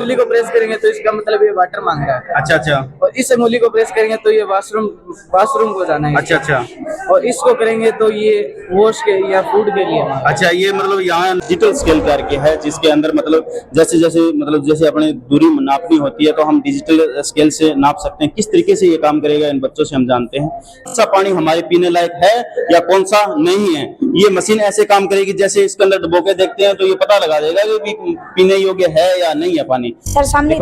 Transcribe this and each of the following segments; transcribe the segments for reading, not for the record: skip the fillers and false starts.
उंगली को प्रेस करेंगे तो इसका मतलब ये वाटर मांग रहा है। अच्छा अच्छा। और इस उंगली को प्रेस करेंगे तो ये वॉशरूम को जाना है। अच्छा अच्छा। और इसको करेंगे तो ये वॉश के या फूड के लिए। अच्छा, ये मतलब यहाँ डिजिटल स्केल करके है जिसके अंदर मतलब जैसे अपने दूरी नापनी होती है तो हम डिजिटल स्केल से नाप सकते हैं। किस तरीके से ये काम करेगा इन बच्चों से हम जानते हैं। कौन सा पानी हमारे पीने लायक है या कौन सा नहीं है, ये मशीन ऐसे काम करेगी जैसे इसके अंदर डुबो के देखते हैं तो ये पता लगा देगा कि पीने योग्य है या नहीं है पानी। सर सामने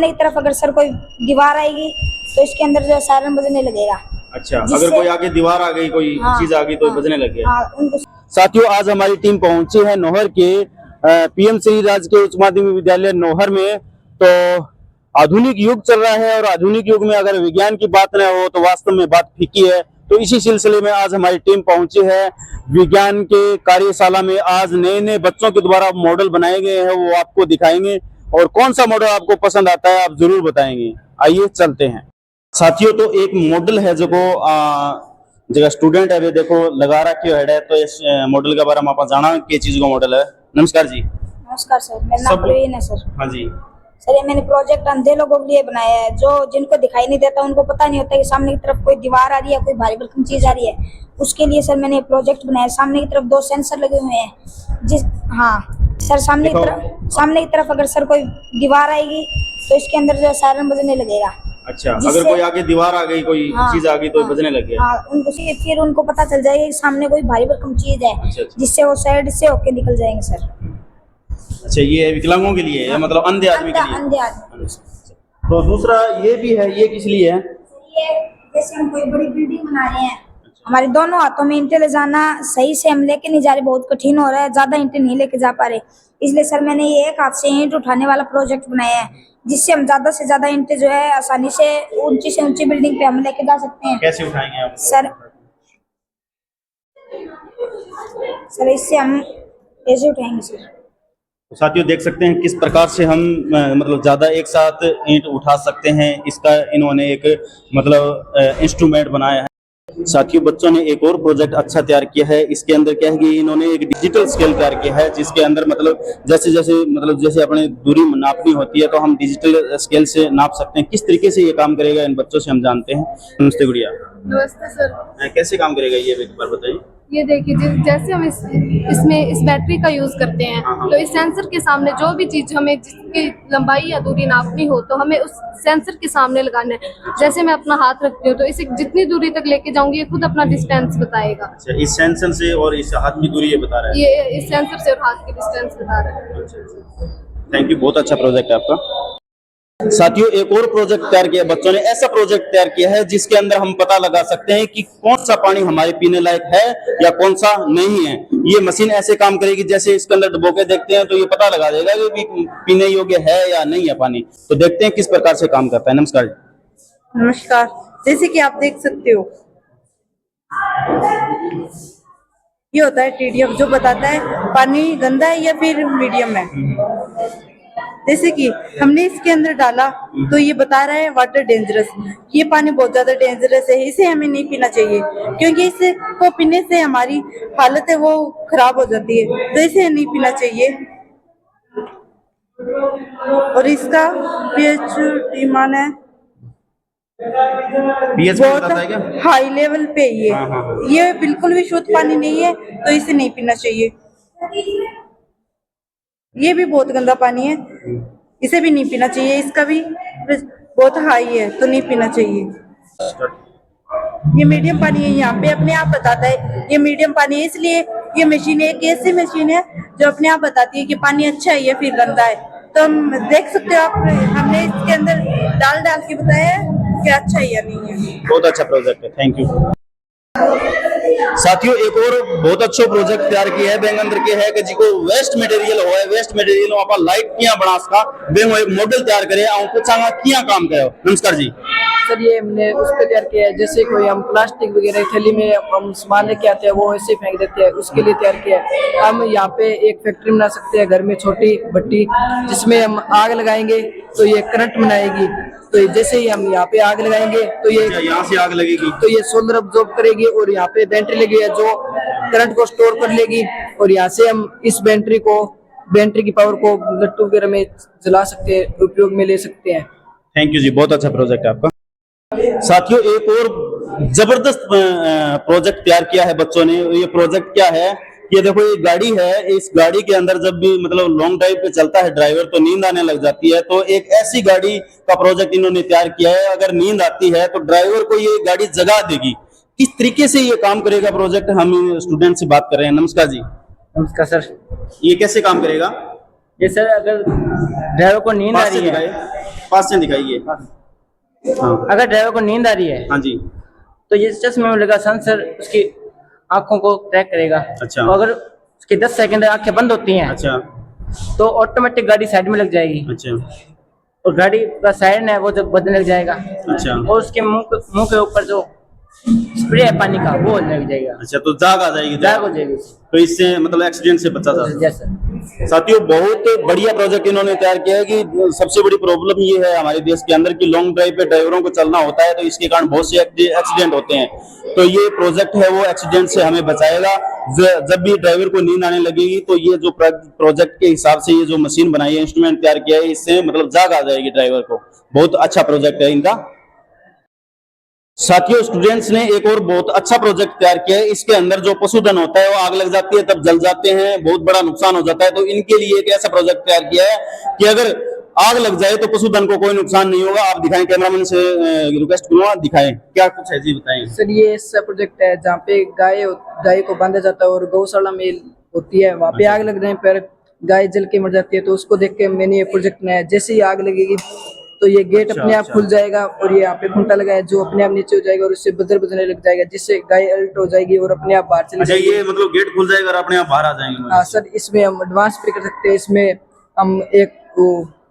की तरफ अगर सर कोई दीवार आएगी तो इसके अंदर जो सायरन बजने लगेगा। अच्छा, अगर कोई आगे दीवार आ गई, कोई चीज आ गई तो बजने लग गया। साथियों, आज हमारी टीम पहुंची है नौहर के पीएम श्री राजकीय उच्च माध्यमिक विद्यालय नौहर में। तो आधुनिक युग चल रहा है और आधुनिक युग में अगर विज्ञान की बात न हो तो वास्तव में बात फीकी है। तो इसी सिलसिले में आज हमारी टीम पहुंची है विज्ञान के कार्यशाला में। आज नए नए बच्चों के द्वारा मॉडल बनाए गए हैं, वो आपको दिखाएंगे और कौन सा मॉडल आपको पसंद आता है आप जरूर बताएंगे। आइए चलते हैं साथियों। तो एक मॉडल है जो जगह स्टूडेंट है वे देखो लगा रखी है। तो इस मॉडल के बारे में आप जाना कि चीज का मॉडल है। नमस्कार जी। नमस्कार सर, मेरा नाम प्रवीण है सर। हाँ जी सर, ये मैंने प्रोजेक्ट अंधे लोगों के लिए बनाया है, जो जिनको दिखाई नहीं देता, उनको पता नहीं होता कि सामने की तरफ कोई दीवार आ रही है, कोई भारी भरकम चीज आ रही है। उसके लिए सर मैंने प्रोजेक्ट बनाया। सामने की तरफ 2 सेंसर लगे हुए हैं सर सामने की तरफ अगर सर कोई दीवार आएगी तो इसके अंदर जो सायरन बजने लगेगा। अच्छा, अगर कोई आगे दीवार आ गई, कोई चीज आ गई तो बजने लग गया। फिर उनको पता चल जाएगा कि सामने कोई भारी भरकम चीज है। अच्छा। जिससे वो साइड से होके निकल जाएंगे सर। अच्छा, ये विकलांगों के लिए है, मतलब अंधे आदमी के लिए। अंधे आदमी। तो दूसरा ये भी है, ये किस लिए है? ये जैसे हम कोई बड़ी बिल्डिंग बना रहे हैं, हमारे दोनों हाथों में ईंटें ले जाना सही से हम लेके नहीं जा रहे, बहुत कठिन हो रहा है, ज्यादा ईंटें नहीं लेके जा पा रहे। इसलिए सर मैंने ये एक हाथ से ईंट उठाने वाला प्रोजेक्ट बनाया है, जिससे हम ज्यादा से ज्यादा ईंटें जो है आसानी से ऊंची बिल्डिंग पे हम लेके जा सकते हैं। कैसे उठाएंगे आप? सर इससे हम ऐसे उठाएंगे सर। तो साथियों देख सकते हैं किस प्रकार से हम मतलब ज्यादा एक साथ ईंट उठा सकते हैं। इसका इन्होंने एक मतलब इंस्ट्रूमेंट बनाया है। साथियों, बच्चों ने एक और प्रोजेक्ट अच्छा तैयार किया है। इसके अंदर क्या है कि इन्होंने एक डिजिटल स्केल तैयार किया है, जिसके अंदर मतलब जैसे अपने दूरी नापनी होती है तो हम डिजिटल स्केल से नाप सकते हैं। किस तरीके से ये काम करेगा इन बच्चों से हम जानते हैं। नमस्ते गुड़िया। नमस्ते सर। कैसे काम करेगा ये एक बार बताइए। ये देखिए, जैसे हम इसमें इस बैटरी का यूज करते हैं तो इस सेंसर के सामने जो भी चीज हमें जिसकी लंबाई या दूरी नापनी हो तो हमें उस सेंसर के सामने लगाना है। जैसे मैं अपना हाथ रखती हूँ तो इसे जितनी दूरी तक लेके जाऊंगी ये खुद अपना डिस्टेंस बताएगा। अच्छा, इस सेंसर से और इस हाथ की दूरी ये बता रहा है। ये इस सेंसर से और हाथ की डिस्टेंस बता रहा है। थैंक यू, बहुत अच्छा प्रोजेक्ट है आपका। साथियों, एक और प्रोजेक्ट तैयार किया बच्चों ने। ऐसा प्रोजेक्ट तैयार किया है जिसके अंदर हम पता लगा सकते हैं कि कौन सा पानी हमारे पीने लायक है या कौन सा नहीं है। ये मशीन ऐसे काम करेगी जैसे इसके अंदर डुबो के देखते हैं तो ये पता लगा देगा कि पीने योग्य है या नहीं है पानी। तो देखते हैं किस प्रकार से काम करता है। नमस्कार। नमस्कार। जैसे कि आप देख सकते हो, ये होता है टीडीएफ, जो बताता है पानी गंदा है या फिर मीडियम है। जैसे कि हमने इसके अंदर डाला तो ये बता रहा है वाटर डेंजरस। ये पानी बहुत ज्यादा डेंजरस है, इसे हमें नहीं पीना चाहिए, क्योंकि इसे को पीने से हमारी हालत है वो खराब हो जाती है, तो इसे नहीं पीना चाहिए। और इसका पीएच मान है बहुत हाई लेवल पे। ये बिल्कुल भी शुद्ध पानी नहीं है, तो इसे नहीं पीना चाहिए। ये भी बहुत गंदा पानी है, इसे भी नहीं पीना चाहिए। इसका भी बहुत हाई है, तो नहीं पीना चाहिए। ये मीडियम पानी है, यहाँ पे अपने आप बताता है ये मीडियम पानी है। इसलिए ये मशीन एक ऐसी मशीन है जो अपने आप बताती है कि पानी अच्छा है या फिर गंदा है। तो हम देख सकते हो, आप हमने इसके अंदर डाल के बताया है कि अच्छा है या नहीं है। बहुत अच्छा प्रोजेक्ट है, थैंक यू। साथियों, एक और बहुत अच्छा प्रोजेक्ट तैयार किया है बेंग अंदर के है कि जिको वेस्ट मटेरियल हो है, वेस्ट मटेरियल आप लाइट किया बना सका बेंग एक मॉडल तैयार करे आ पूछांगा किया काम करे। नमस्कार जी। सर, ये हमने उस पर तैयार किया है, जैसे कोई हम प्लास्टिक वगैरह थैली में हम सामान लेके आते हैं वो ऐसे फेंक देते हैं, उसके लिए तैयार किया है। हम यहाँ पे एक फैक्ट्री बना सकते हैं घर में, छोटी भट्टी, जिसमें हम आग लगाएंगे तो ये करंट बनाएगी। तो जैसे ही हम यहाँ पे आग लगाएंगे तो ये यहाँ से आग लगेगी तो ये सोलर अब्जॉर्ब करेगी और यहाँ पे बैटरी लगी है जो करंट को स्टोर कर लेगी। और यहाँ से हम इस बैटरी को बैटरी की पावर को लट्टू वगैरह में जला सकते हैं, उपयोग में ले सकते हैं। थैंक यू जी, बहुत अच्छा प्रोजेक्ट है आपका। साथियों, एक और जबरदस्त प्रोजेक्ट तैयार किया है बच्चों ने। ये प्रोजेक्ट क्या है? ये देखो, ये गाड़ी है। इस गाड़ी के अंदर जब भी मतलब लॉन्ग ड्राइव पे चलता है ड्राइवर तो नींद आने लग जाती है, तो एक ऐसी गाड़ी का प्रोजेक्ट इन्होंने तैयार किया है। अगर नींद आती है तो ड्राइवर को ये गाड़ी जगा देगी। किस तरीके से ये काम करेगा प्रोजेक्ट, हम स्टूडेंट से बात कर रहे हैं। नमस्कार जी। नमस्कार सर। ये कैसे काम करेगा? ये सर, अगर ड्राइवर को नींद आ रही है, पास से दिखाइए। हाँ अगर ड्राइवर को नींद आ रही है हाँ जी। तो ये चश्मे में लगा सेंसर उसकी आंखों को ट्रैक करेगा। अच्छा। और अगर उसकी 10 सेकंड आंखें बंद होती हैं अच्छा तो ऑटोमेटिक गाड़ी साइड में लग जाएगी अच्छा और गाड़ी का साइरन है वो जब बजने लग जाएगा। अच्छा और उसके मुंह के ऊपर जो स्प्रे है पानी का वो लग जाएगा। अच्छा, तो जाग आ जाएगी। जाग हो जाएगी। तो इससे मतलब एक्सीडेंट से बचा जा सकता है। जैसा साथियों, बहुत बढ़िया प्रोजेक्ट इन्होंने तैयार किया है कि सबसे बड़ी प्रॉब्लम ये है हमारे देश के अंदर कि लॉन्ग ड्राइव पे ड्राइवरों को चलना होता है तो इसके कारण बहुत से एक्सीडेंट होते हैं। तो ये प्रोजेक्ट है वो एक्सीडेंट से हमें बचाएगा। जब भी ड्राइवर को नींद आने लगेगी तो ये जो प्रोजेक्ट के हिसाब से ये जो मशीन बनाई है, इंस्ट्रूमेंट तैयार किया है, इससे मतलब जाग आ जाएगी ड्राइवर को। बहुत अच्छा प्रोजेक्ट है इनका। साथियों, स्टूडेंट्स ने एक और बहुत अच्छा प्रोजेक्ट तैयार किया है। इसके अंदर जो पशुधन होता है वो आग लग जाती है तब जल जाते हैं, बहुत बड़ा नुकसान हो जाता है। तो इनके लिए एक ऐसा प्रोजेक्ट तैयार किया है कि अगर आग लग जाए तो पशुधन को कोई नुकसान नहीं होगा। आप दिखाएं, कैमरामैन से रिक्वेस्ट करूंगा, दिखाएं क्या कुछ है जी, बताएं। सर, ये ऐसा प्रोजेक्ट है जहाँ पे गाय को बांधा जाता है और गौशाला में होती है, वहाँ पे आग लगने पर गाय जल के मर जाती है। तो उसको देख के मैंने ये प्रोजेक्ट बनाया। जैसे ही आग लगेगी तो ये गेट अपने आप खुल जाएगा और ये यहाँ पे खूंटा लगाया जो अपने आप नीचे हो जाएगा और उससे बजर बजने लग जाएगा, जिससे गाय अलर्ट हो जाएगी और अपने आप बाहर चली अच्छा, जाएगी। ये मतलब गेट खुल जाएगा और अपने आप बाहर आ जाएंगे। हाँ सर, इसमें हम एडवांस पे कर सकते हैं। इसमें हम एक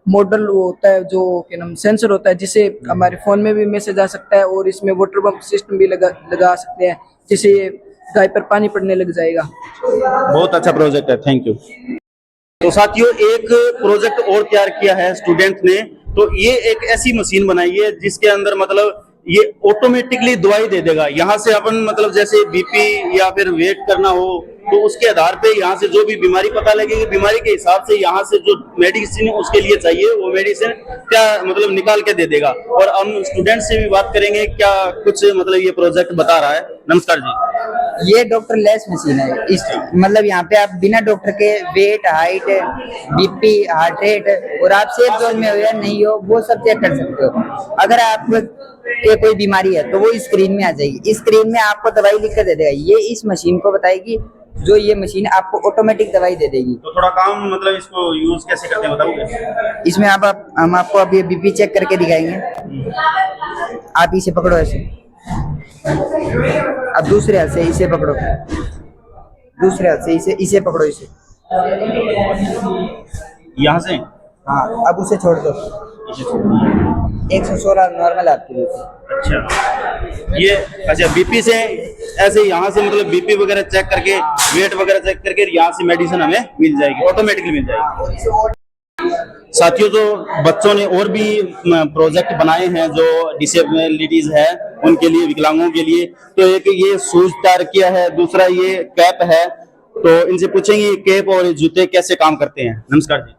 मॉडल वो होता है जो क्या नाम सेंसर होता है, जिसे हमारे फोन में भी मैसेज आ सकता है और इसमें वाटर पंप सिस्टम भी लगा सकते हैं, जिससे ये गाय पर पानी पड़ने लग जाएगा। बहुत अच्छा प्रोजेक्ट है, थैंक यू। तो साथियों, एक प्रोजेक्ट और तैयार किया है स्टूडेंट ने। तो ये एक ऐसी मशीन बनाई है जिसके अंदर मतलब ये ऑटोमेटिकली दवाई दे देगा। यहाँ से अपन मतलब जैसे बीपी या फिर वेट करना हो तो उसके आधार पे यहाँ से जो भी बीमारी पता लगेगी, बीमारी के हिसाब से यहाँ से जो मेडिसिन उसके लिए चाहिए वो मेडिसिन क्या मतलब निकाल के दे देगा। और हम स्टूडेंट से भी बात करेंगे क्या कुछ मतलब ये प्रोजेक्ट बता रहा है। नमस्कार जी। ये डॉक्टर लेस मशीन है। इस मतलब यहाँ पे आप बिना डॉक्टर के weight, height, BP, heart rate और आप सेफ जोन में हो या नहीं हो वो सब चेक कर सकते हो। अगर आप के कोई बीमारी है तो वो स्क्रीन में आ जाएगी। इस स्क्रीन में आपको दवाई लिख कर दे देगा। ये इस मशीन को बताएगी, जो ये मशीन आपको ऑटोमेटिक दवाई दे देगी। तो थोड़ा काम मतलब इसको यूज कैसे करते हैं बताओगे? इसमें हम आपको अभी बीपी चेक करके दिखाएंगे। आप इसे पकड़ो ऐसे, अब दूसरे हाथ से इसे पकड़ो, दूसरे हाथ से इसे पकड़ो, इसे यहाँ से। हाँ, अब उसे छोड़ दो। 116 नॉर्मल आपकी बीपी। अच्छा, ये अच्छा बीपी से ऐसे यहाँ से मतलब बीपी वगैरह चेक करके, वेट वगैरह चेक करके यहाँ से मेडिसिन हमें मिल जाएगी, ऑटोमेटिकली मिल जाएगी। साथियों, जो बच्चों ने और भी प्रोजेक्ट बनाए हैं जो डिसेबिलिटीज है उनके लिए, विकलांगों के लिए, तो एक ये शूज तैयार किया है, दूसरा ये कैप है। तो इनसे पूछेंगे कैप और जूते कैसे काम करते हैं। नमस्कार जी।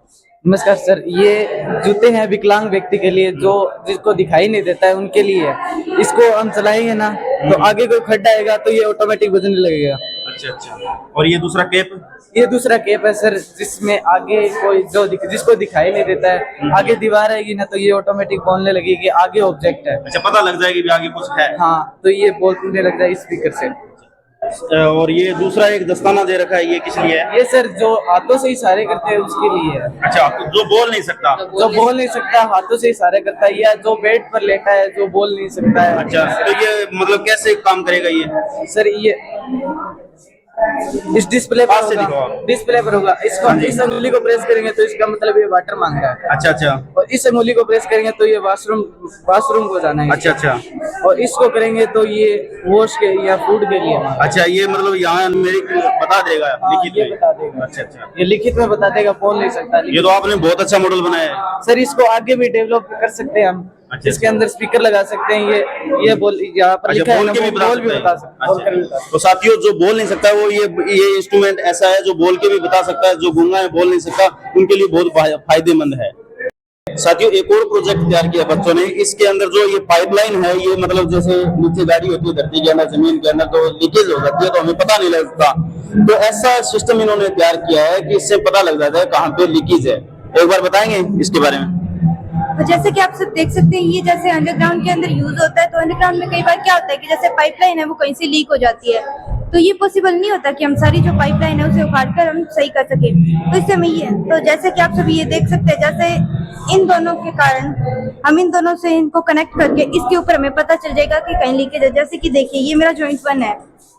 नमस्कार सर। ये जूते हैं विकलांग व्यक्ति के लिए, जो जिसको दिखाई नहीं देता है उनके लिए है। इसको हम चलाएंगे ना तो आगे कोई खड्डा आएगा तो ये ऑटोमेटिक बजने लगेगा। अच्छा अच्छा। और ये दूसरा कैप? ये दूसरा कैप है सर, जिसमें आगे कोई जिसको दिखाई नहीं देता है, आगे दीवार आएगी ना तो ये ऑटोमेटिक बोलने लगेगी कि आगे ऑब्जेक्ट है। अच्छा, पता लग जाएगी भी आगे कुछ है। हाँ, तो ये बोलने लग जाए स्पीकर से। और ये दूसरा एक दस्ताना दे रखा है, ये किस लिए है? ये सर जो हाथों से इशारे करते हैं उसके लिए है। अच्छा, जो बोल नहीं सकता? जो बोल नहीं सकता हाथों से इशारे करता है, या जो बेड पर लेटा है जो बोल नहीं सकता है। अच्छा, तो ये मतलब कैसे काम करेगा ये? सर ये इस डिस्प्ले पर से होगा, डिस्प्ले पर होगा। इसको इस अंगुली को प्रेस करेंगे तो इसका मतलब ये वाटर मांग रहा है। अच्छा अच्छा। और इस अंगुली को प्रेस करेंगे तो ये वॉशरूम को जाना है। अच्छा अच्छा। और इसको करेंगे तो ये वॉश के या फूड के लिए। अच्छा, ये मतलब यहाँ मेरी बता देगा लिखित ये में? बता देगा। अच्छा अच्छा, ये लिखित में बता देगा, बोल नहीं सकता। ये तो आपने बहुत अच्छा मॉडल बनाया है। सर इसको आगे भी डेवलप कर सकते हैं हम। अच्छा। इसके अंदर स्पीकर लगा सकते हैं, ये बोल यहाँ पर लिखा है बोल ना, के वो भी बता बोल भी सकते बता हैं। सकते हैं, बोल कर भी बता अच्छा। तो साथियों, जो बोल नहीं सकता वो ये इंस्ट्रूमेंट ऐसा है जो बोल के भी बता सकता है, जो गूंगा है बोल नहीं सकता उनके लिए बहुत फायदेमंद है। साथियों, एक और प्रोजेक्ट तैयार किया बच्चों ने। इसके अंदर जो ये पाइपलाइन है, ये मतलब जैसे नीचे गाड़ी होती है धरती के अंदर, जमीन के अंदर, तो लीकेज हो जाती है तो हमें पता नहीं लगता, तो ऐसा सिस्टम इन्होंने तैयार किया है कि इससे पता लग जाता है कहाँ पे लीकेज है। एक बार बताएंगे इसके बारे में? तो जैसे कि आप सब देख सकते हैं, ये जैसे अंडरग्राउंड के अंदर यूज होता है, तो अंडरग्राउंड में कई बार क्या होता है कि जैसे पाइपलाइन है वो कहीं से लीक हो जाती है, तो ये पॉसिबल नहीं होता कि हम सारी जो पाइपलाइन है उसे उखाड़ कर हम सही कर सके। तो इससे हमें ये, तो जैसे कि आप सभी ये देख सकते हैं, जैसे इन दोनों के कारण हम इन दोनों से इनको कनेक्ट करके इसके ऊपर हमें पता चल जाएगा कि कहीं लीकेज है। जैसे कि देखिए, ये मेरा जॉइंट 1 है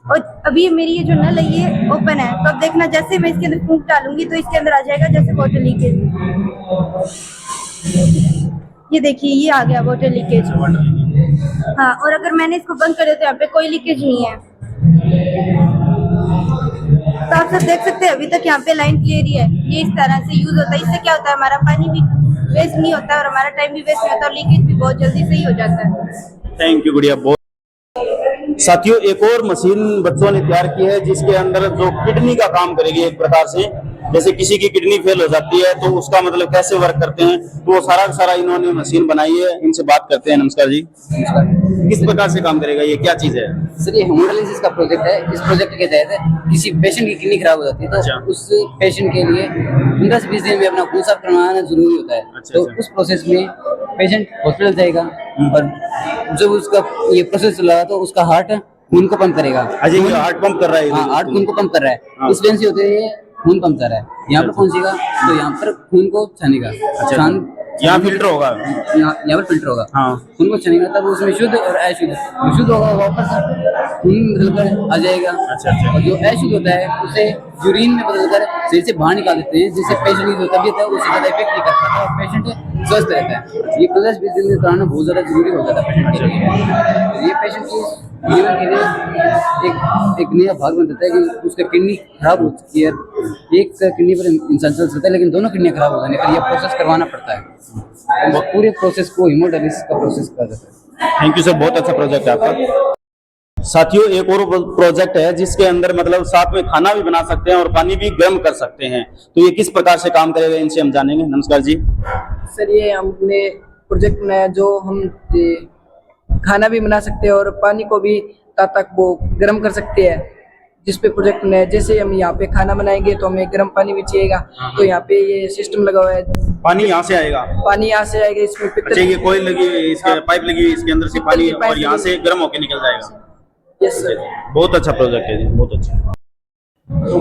और अभी मेरी ये जो नल है ये ओपन है, तो अब देखना जैसे मैं इसके अंदर फूंक डालूंगी तो इसके अंदर आ जाएगा जैसे वाटर लीकेज। ये देखिए, ये आ गया वाटर लीकेज। हाँ, और अगर मैंने इसको बंद कर दिया तो यहाँ पे कोई लीकेज नहीं है। तो आप सब देख सकते हैं अभी तक यहाँ पे लाइन क्लियर ही है। ये इस तरह से यूज होता है। इससे क्या होता है, हमारा पानी भी वेस्ट नहीं होता और हमारा टाइम भी वेस्ट नहीं होता और लीकेज भी बहुत जल्दी सही हो जाता है। थैंक यू गुड़िया। बहुत साथियों, एक और मशीन बच्चों ने तैयार की है जिसके अंदर जो किडनी का काम करेगी एक प्रकार से। जैसे किसी की किडनी फेल हो जाती है तो उसका मतलब कैसे वर्क करते हैं, तो वो सारा का सारा इन्होंने मशीन बनाई है। इनसे बात करते हैं। नमस्कार जी, किस प्रकार से काम करेगा, ये क्या चीज है? सर, ये हेमोडायलिसिस का प्रोजेक्ट है। इस प्रोजेक्ट के तहत किसी पेशेंट की किडनी खराब हो जाती है तो अच्छा। उस पेशेंट के लिए 15 से 20 दिन में अपना खून साफ करवाना जरूरी होता है। अच्छा, तो अच्छा। उस प्रोसेस में पेशेंट हॉस्पिटल जाएगा और जब उसका ये प्रोसेस चला तो उसका हार्ट खून को पंप करेगा। अजय, ये हार्ट पंप कर रहा है? हाँ, हार्ट खून को पंप कर रहा है। हाँ। इस वेन से होते हुए खून पंप कर रहा है। यहाँ पर पहुंचेगा तो यहाँ पर खून को छानेगा। अच्छा, यहाँ फिल्टर होगा? यहाँ पर फिल्टर होगा। हाँ। खून को छानेगा तब उसमें शुद्ध और अशुद्ध, शुद्ध होगा वापस खून बदलकर आ जाएगा। अच्छा, अच्छा। और जो अशुद्ध होता है उसे यूरिन में बदलकर शरीर से बाहर निकाल देते हैं, जिससे पेशेंट की जो तबीयत है उससे ज्यादा इफेक्ट नहीं कर पाता और पेशेंट स्वस्थ रहता है। ये 15-20 दिन के दौरान बहुत ज्यादा जरूरी हो जाता है पेशेंट के लिए। ये पेशेंट की जीवन के लिए एक नया भाग बन जाता है कि उसका किडनी खराब हो चुकी है। एक किडनी पर इंसान चल सकता है लेकिन दोनों किडनियां खराब हो जाने पर यह प्रोसेस करवाना पड़ता है। तो पूरे प्रोसेस को हेमोडायलिसिस का प्रोसेस कहा जाता है। थैंक यू सर, बहुत अच्छा प्रोजेक्ट है आपका। साथियों, एक और प्रोजेक्ट है जिसके अंदर मतलब साथ में खाना भी बना सकते हैं और पानी भी गर्म कर सकते हैं। तो ये किस प्रकार से काम करेगा, इनसे हम जानेंगे। नमस्कार जी। सर, ये हमने प्रोजेक्ट बनाया जो हम ये खाना भी बना सकते हैं और पानी को भी तक वो गर्म कर सकते हैं। जिस पे प्रोजेक्ट बनाया, जैसे हम यहाँ पे खाना बनाएंगे तो हमें गर्म पानी भी चाहिएगा, तो यहाँ पे ये सिस्टम लगा हुआ है। पानी यहाँ से आएगा? पानी यहाँ से आएगा, इसमें अच्छा, ये कोयल लगी हुई है, इसके पाइप लगी हुई है, इसके अंदर से पानी पाइप और यहाँ लगी से गर्म होकर निकल जाएगा। Yes sir. बहुत अच्छा प्रोजेक्ट है जी, बहुत अच्छा।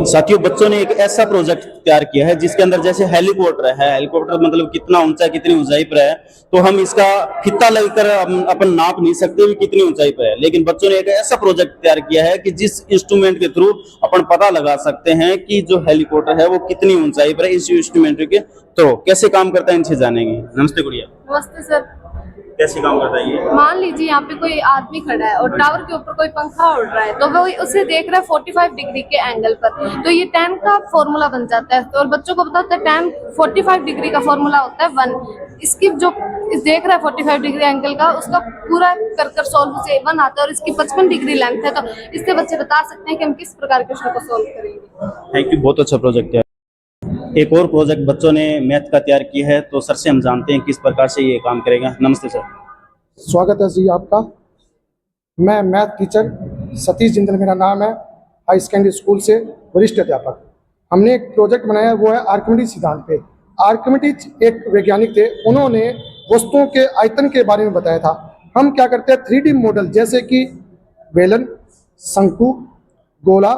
साथियों, बच्चों ने एक ऐसा प्रोजेक्ट तैयार किया है जिसके अंदर जैसे हेलीकॉप्टर है। हेलीकॉप्टर मतलब कितना ऊंचा, कितनी ऊंचाई पर है, तो हम इसका फित्ता लगकर अपन नाप नहीं सकते भी कितनी ऊंचाई पर है। लेकिन बच्चों ने एक ऐसा प्रोजेक्ट तैयार किया है कि जिस इंस्ट्रूमेंट के थ्रू अपन पता लगा सकते हैं कि जो हेलीकॉप्टर है वो कितनी ऊंचाई पर है। इस इंस्ट्रूमेंट के थ्रू कैसे काम करता है, इनसे जानेंगे। नमस्ते गुड़िया। नमस्ते सर। कैसे काम करता है ये? मान लीजिए यहाँ पे कोई आदमी खड़ा है और टावर के ऊपर कोई पंखा उड़ रहा है, तो वो उसे देख रहा है 45 डिग्री के एंगल पर, तो ये tan का फॉर्मूला बन जाता है। और बच्चों को बताता है tan 45 डिग्री का फॉर्मूला होता है 1। इसकी जो देख रहा है 45 डिग्री एंगल का, उसका पूरा कर सॉल्व से 1 आता है और इसकी 55 डिग्री लेंथ है। तो इससे बच्चे बता सकते हैं कि हम किस प्रकार के क्वेश्चन को सॉल्व करेंगे। थैंक यू, बहुत अच्छा प्रोजेक्ट है। एक और प्रोजेक्ट बच्चों ने मैथ का तैयार किया है, तो सर से हम जानते हैं किस प्रकार से ये काम करेगा। नमस्ते सर। स्वागत है जी आपका। मैं मैथ टीचर सतीश जिंदल मेरा नाम है, हाई सेकेंडरी स्कूल से वरिष्ठ अध्यापक। हमने एक प्रोजेक्ट बनाया है, वो है आर्किमिडीज सिद्धांत पे। आर्किमिडीज एक वैज्ञानिक थे, उन्होंने वस्तुओं के आयतन के बारे में बताया था। हम क्या करते हैं, 3D मॉडल जैसे कि बेलन, शंकु, गोला,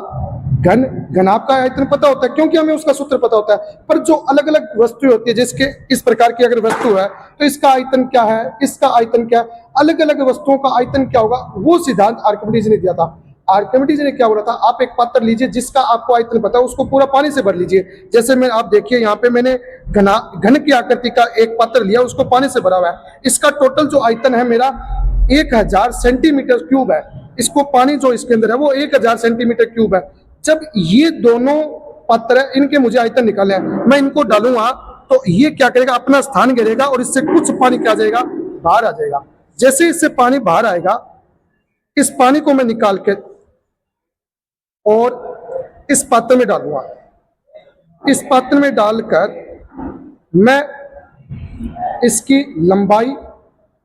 घन, घनाभ का आयतन पता होता है क्योंकि हमें उसका सूत्र पता होता है। पर जो अलग अलग वस्तु होती है, जिसके इस प्रकार की अगर वस्तु है तो इसका आयतन क्या है, इसका आयतन क्या है, अलग अलग वस्तुओं का आयतन क्या होगा, वो सिद्धांत आर्किमिडीज ने दिया था। आर्किमिडीज ने क्या बोला था, आप एक पात्र लीजिए जिसका आपको आयतन पता है, उसको पूरा पानी से भर लीजिए। जैसे मैं आप देखिए यहाँ पे मैंने घन की आकृति का एक पात्र लिया, उसको पानी से भरा हुआ है। इसका टोटल जो आयतन है मेरा 1000 सेंटीमीटर क्यूब है। इसको पानी जो इसके अंदर है वो 1000 सेंटीमीटर क्यूब है। जब ये दोनों पात्र है, इनके मुझे आयतन निकालने हैं, मैं इनको डालूंगा तो ये क्या करेगा, अपना स्थान घेरेगा और इससे कुछ पानी क्या जाएगा बाहर आ जाएगा। जैसे इससे पानी बाहर आएगा, इस पानी को मैं निकाल के और इस पात्र में डालूंगा। इस पात्र में डालकर मैं इसकी लंबाई,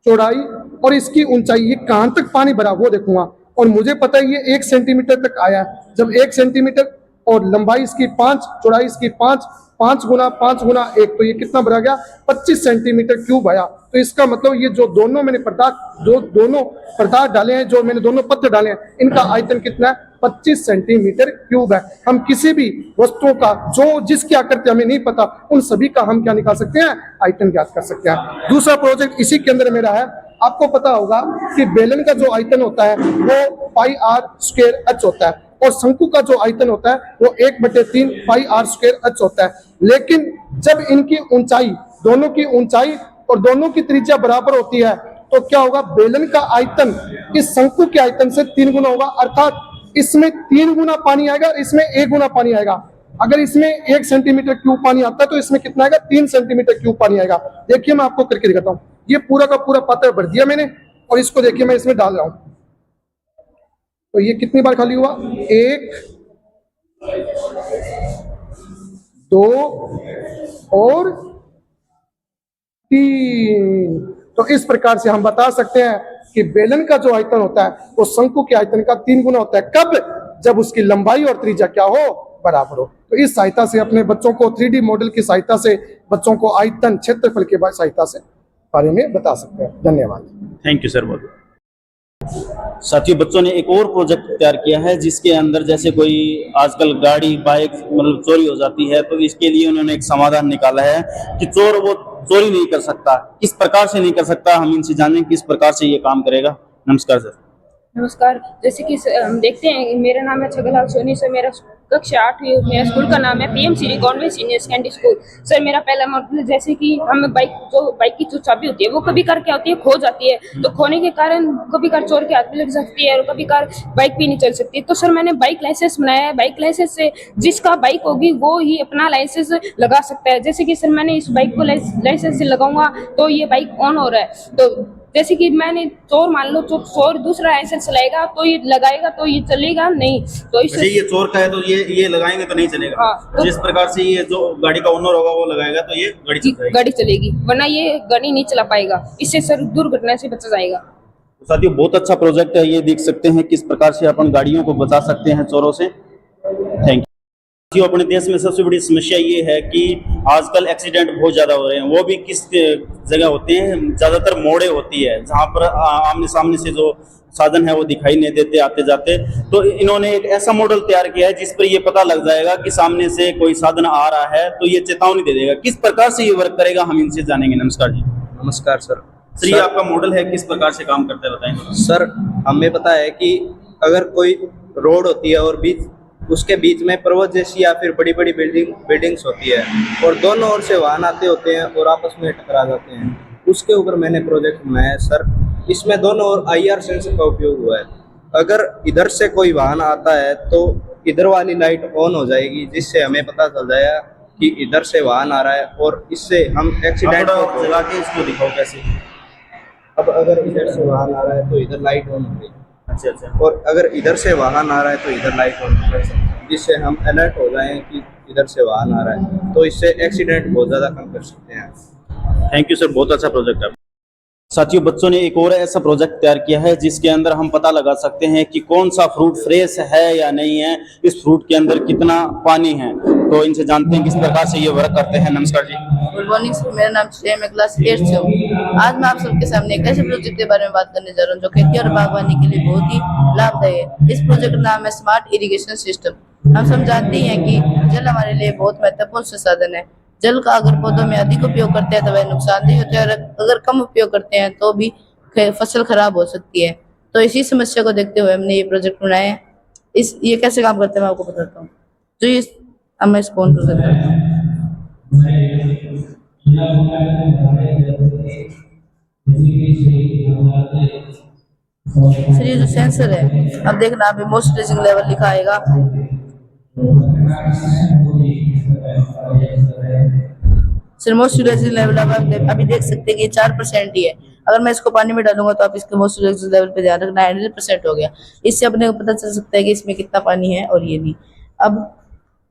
चौड़ाई और इसकी ऊंचाई, ये कहां तक पानी भरा वो देखूंगा। और मुझे पता है ये 1 सेंटीमीटर तक आया है। जब 1 सेंटीमीटर और लंबाई इसकी 5, चौड़ाई इसकी 5 गुना 5 गुना 1, तो ये कितना भरा गया? 25 सेंटीमीटर क्यूब आया। तो इसका मतलब ये जो दोनों मैंने दोनों पदार्थ डाले हैं, जो मैंने दोनों पत्र डाले हैं, इनका आयतन कितना है? 25 सेंटीमीटर क्यूब है। हम किसी भी वस्तुओं का जो जिसकी आकृति हमें नहीं पता, उन सभी का हम क्या निकाल सकते हैं? आयतन ज्ञात कर सकते हैं। दूसरा प्रोजेक्ट इसी के अंदर मेरा है। आपको पता होगा कि बेलन का जो आयतन होता है वो πr² होता है, और शंकु का जो आयतन होता है वो 1/3 πr² होता है। लेकिन जब इनकी ऊंचाई, दोनों की ऊंचाई और दोनों की त्रिज्या बराबर होती है, तो क्या होगा? बेलन का आयतन इस शंकु के आयतन से 3 गुना होगा, अर्थात इसमें 3 गुना पानी आएगा, इसमें 1 गुना पानी आएगा। अगर इसमें 1 सेंटीमीटर क्यूब पानी आता है तो इसमें कितना आएगा? 3 सेंटीमीटर क्यूब पानी आएगा। देखिए मैं आपको करके दिखाता हूँ। ये पूरा का पूरा पात्र भर दिया मैंने, और इसको देखिए मैं इसमें डाल रहा हूं। तो ये कितनी बार खाली हुआ? 1, 2 और 3। तो इस प्रकार से हम बता सकते हैं कि बेलन का जो आयतन होता है वो शंकु के आयतन का 3 गुना होता है। कब? जब उसकी लंबाई और त्रिज्या क्या हो? बराबर हो। तो इस सहायता से अपने बच्चों को 3D मॉडल की सहायता से बच्चों को आयतन, क्षेत्रफल के सहायता से बारे में बता सकते हैं। धन्यवाद। Thank you sir. बहुत साथियों, बच्चों ने एक और प्रोजेक्ट तैयार किया है जिसके अंदर जैसे कोई आजकल गाड़ी, बाइक मतलब चोरी हो जाती है, तो इसके लिए उन्होंने एक समाधान निकाला है कि चोर वो चोरी नहीं कर सकता। किस प्रकार से नहीं कर सकता, हम इनसे जानें किस प्रकार से ये काम करेगा। नमस्कार सर। नमस्कार। जैसे कि हम देखते हैं, मेरा नाम है छगनलाल सोनी सर, मेरा कक्षा 8वीं, मेरा स्कूल का नाम है PM Shri government senior secondary school. Sir मेरा पहला मॉडल, जैसे कि हम बाइक की जो चाबी होती है वो कभी कार क्या होती है? खो जाती है। तो खोने के कारण कभी कार चोर के हाथ में लग सकती है और कभी कार बाइक भी नहीं चल सकती। तो सर मैंने बाइक लाइसेंस बनाया है। बाइक लाइसेंस से जिसका बाइक होगी वो ही अपना लाइसेंस लगा सकता है। जैसे कि सर मैंने इस बाइक को लाइसेंस से लगाऊंगा तो ये बाइक ऑन हो रहा है। तो जैसे कि मैंने चोर, मान लो चोर दूसरा लाइसेंस चलाएगा तो ये लगाएगा तो ये चलेगा नहीं। तो इससे ये चोर का है तो ये लगाएंगे तो नहीं चलेगा। हाँ, तो जिस प्रकार से ये जो गाड़ी का ओनर होगा वो लगाएगा तो ये गाड़ी चलेगी, वरना ये गाड़ी नहीं चला पाएगा। इससे सर दुर्घटना से बचा जाएगा। तो साथियों, बहुत अच्छा प्रोजेक्ट है। ये देख सकते हैं किस प्रकार से अपन गाड़ियों को बचा सकते हैं चोरों से। Thank you. अपने देश में सबसे बड़ी समस्या ये है कि आजकल एक्सीडेंट बहुत ज्यादा हो रहे हैं। वो भी किस जगह होते हैं? ज्यादातर मोड़े होती है जहां पर आमने सामने से जो साधन है वो दिखाई नहीं देते आते जाते। तो इन्होंने एक ऐसा मॉडल तैयार किया है जिस पर ये पता लग जाएगा कि सामने से कोई साधन आ रहा है तो ये चेतावनी दे देगा। किस प्रकार से ये वर्क करेगा, हम इनसे जानेंगे। नमस्कार जी। नमस्कार सर। सर ये आपका मॉडल है, किस प्रकार से काम करता है बताएं। सर हमें पता है कि अगर कोई रोड होती है और उसके बीच में पर्वत जैसी या फिर बड़ी बड़ी बिल्डिंग्स होती है और दोनों ओर से वाहन आते होते हैं और आपस में टकरा जाते हैं, उसके ऊपर मैंने प्रोजेक्ट बनाया है सर। इसमें दोनों ओर IR सेंसर का उपयोग हुआ है। अगर इधर से कोई वाहन आता है तो इधर वाली लाइट ऑन हो जाएगी, जिससे हमें पता चल जाएगा कि इधर से वाहन आ रहा है, और इससे हम एक्सीडेंट को जला के इसको दिखाओ कैसे। अब अगर इधर से वाहन आ रहा है तो इधर लाइट ऑन हो गई। अच्छा। और अगर इधर से वाहन आ रहा है तो इधर लाइट ऑन हो जाए, जिससे हम अलर्ट हो जाएं कि इधर से वाहन आ रहा है। तो इससे एक्सीडेंट बहुत ज़्यादा कम कर सकते हैं। थैंक यू सर, बहुत अच्छा प्रोजेक्ट है। साथियों, बच्चों ने एक और ऐसा प्रोजेक्ट तैयार किया है जिसके अंदर हम पता लगा सकते हैं कि कौन सा फ्रूट फ्रेश है या नहीं है, इस फ्रूट के अंदर कितना पानी है। तो इनसे जानते हैं किस प्रकार से ये वर्क करते हैं। नमस्कार जी। गुड मॉर्निंग सर, मेरा नाम श्रेय, मैं क्लास 8 से हूँ। आज मैं आप सबके सामने एक ऐसे प्रोजेक्ट के बारे में बात करने जा रहा हूँ जो खेती और बागवानी के लिए बहुत ही लाभदायी है। इस प्रोजेक्ट का नाम है स्मार्ट इरिगेशन सिस्टम। हम सब जानते हैं कि जल हमारे लिए बहुत महत्वपूर्ण संसाधन है। जल का अगर पौधों में अधिक उपयोग करते हैं तो वह नुकसानदेह होते हैं, और अगर कम उपयोग करते हैं तो भी फसल खराब हो सकती है। तो इसी समस्या को देखते हुए हमने ये प्रोजेक्ट बनाया है। ये कैसे काम करते हैं मैं आपको बताता हूँ। तो ये मैं इसको ऑन कर देता हूँ। सर ये जो सेंसर है, अब देखना आप मॉइस्चराइजिंग लेवल लिखा आएगा। सर मॉइस्चराइजिंग लेवल अब आप अभी देख सकते हैं कि 4% ही है। अगर मैं इसको पानी में डालूंगा तो आप इसके मॉइस्चराइजेशन लेवल पे ध्यान रखना, 100% हो गया। इससे अपने को पता चल सकता है कि इसमें कितना पानी है और ये नहीं। अब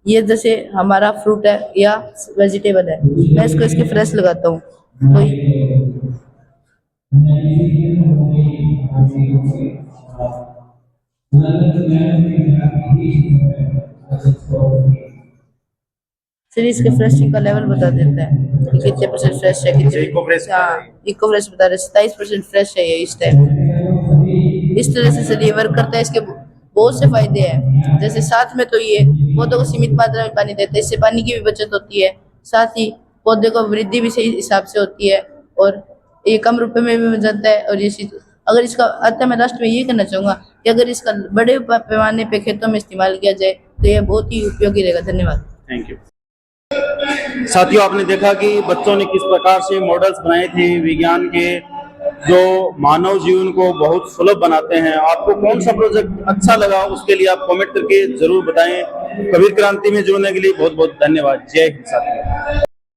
ये जैसे हमारा फ्रूट है या वेजिटेबल है, मैं इसको इसके फ्रेश लगाता हूँ तो फिर इसके फ्रेशिंग का लेवल बता देता है कि कितने परसेंट फ्रेश है, कितने इको फ्रेश बता रहे 27% फ्रेश है ये इस टाइम। इस तरह से ये वर्क करता है। इसके बहुत से फायदे हैं, जैसे साथ में तो ये पौधों को सीमित मात्रा में पानी देता है, इससे पानी की भी बचत होती है, साथ ही पौधे को वृद्धि भी सही हिसाब से होती है और ये कम रुपए में भी मिल जाता है। और ये चीज अगर इसका अंत में लास्ट में ये कहना चाहूंगा कि अगर इसका बड़े पैमाने पे खेतों में इस्तेमाल किया जाए तो यह बहुत ही उपयोगी रहेगा। धन्यवाद। Thank you. साथियों, आपने देखा कि बच्चों ने किस प्रकार से मॉडल्स बनाए थे विज्ञान के, जो मानव जीवन को बहुत सुलभ बनाते हैं। आपको कौन सा प्रोजेक्ट अच्छा लगा उसके लिए आप कमेंट करके जरूर बताएं। कबीर क्रांति में जुड़ने के लिए बहुत बहुत धन्यवाद। जय हिंद साथियों।